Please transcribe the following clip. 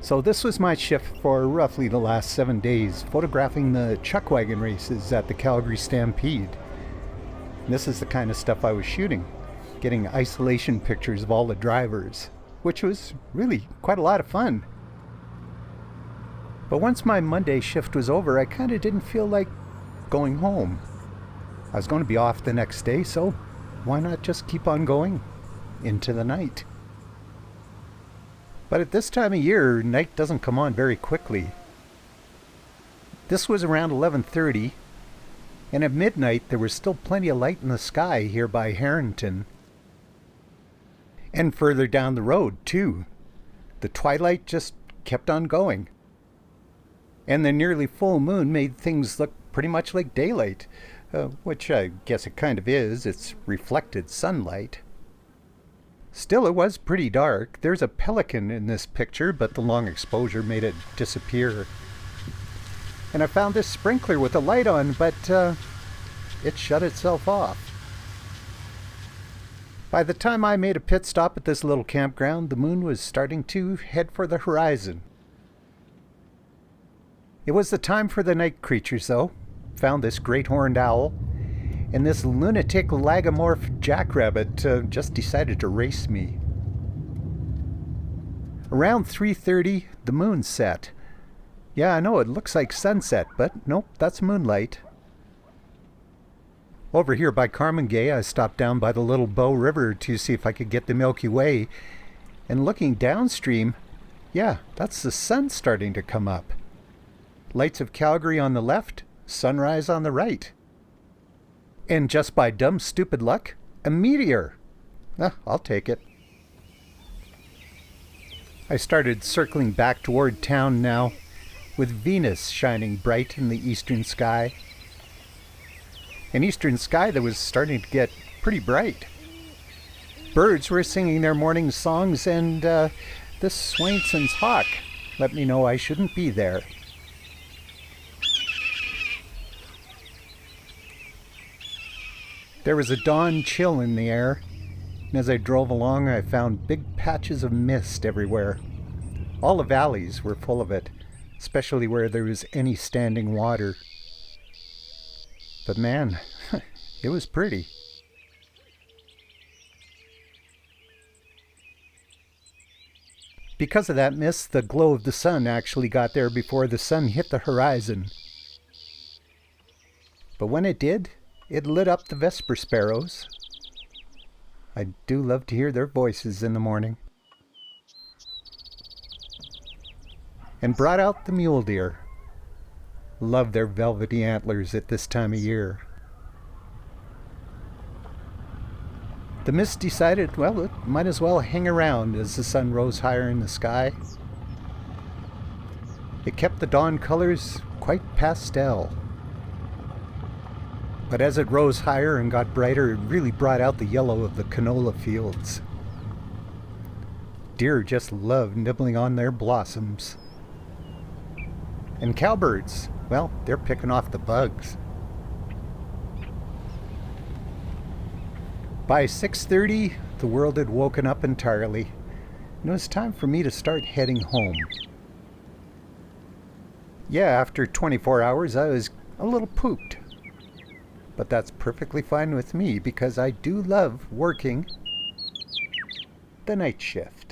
So this was my shift for roughly the last 7 days, photographing the chuck wagon races at the Calgary Stampede. And this is the kind of stuff I was shooting, getting isolation pictures of all the drivers, which was really quite a lot of fun. But once my Monday shift was over, I kind of didn't feel like going home. I was going to be off the next day, so why not just keep on going into the night? But at this time of year, night doesn't come on very quickly. This was around 11:30, and at midnight there was still plenty of light in the sky here by Harrington. And further down the road, too. The twilight just kept on going. And the nearly full moon made things look pretty much like daylight, which I guess it kind of is. It's reflected sunlight. Still, it was pretty dark. There's a pelican in this picture, but the long exposure made it disappear. And I found this sprinkler with a light on, but it shut itself off. By the time I made a pit stop at this little campground, the moon was starting to head for the horizon. It was the time for the night creatures, though. Found this great horned owl, and this lunatic lagomorph jackrabbit just decided to race me. Around 3:30, the moon set. Yeah, I know it looks like sunset, but nope, that's moonlight. Over here by Carmangay, I stopped down by the Little Bow River to see if I could get the Milky Way. And looking downstream, yeah, that's the sun starting to come up. Lights of Calgary on the left, sunrise on the right. And just by dumb stupid luck, a meteor. I'll take it. I started circling back toward town now, with Venus shining bright in the eastern sky. An eastern sky that was starting to get pretty bright. Birds were singing their morning songs, and this Swainson's hawk let me know I shouldn't be there. There was a dawn chill in the air, and as I drove along I found big patches of mist everywhere. All the valleys were full of it, especially where there was any standing water. But man, it was pretty. Because of that mist, the glow of the sun actually got there before the sun hit the horizon. But when it did, it lit up the Vesper sparrows. I do love to hear their voices in the morning. And brought out the mule deer. Love their velvety antlers at this time of year. The mist decided, well, it might as well hang around as the sun rose higher in the sky. It kept the dawn colors quite pastel. But as it rose higher and got brighter, it really brought out the yellow of the canola fields. Deer just love nibbling on their blossoms. And cowbirds, well, they're picking off the bugs. By 6:30, the world had woken up entirely, and it was time for me to start heading home. Yeah, after 24 hours, I was a little pooped. But that's perfectly fine with me because I do love working the night shift.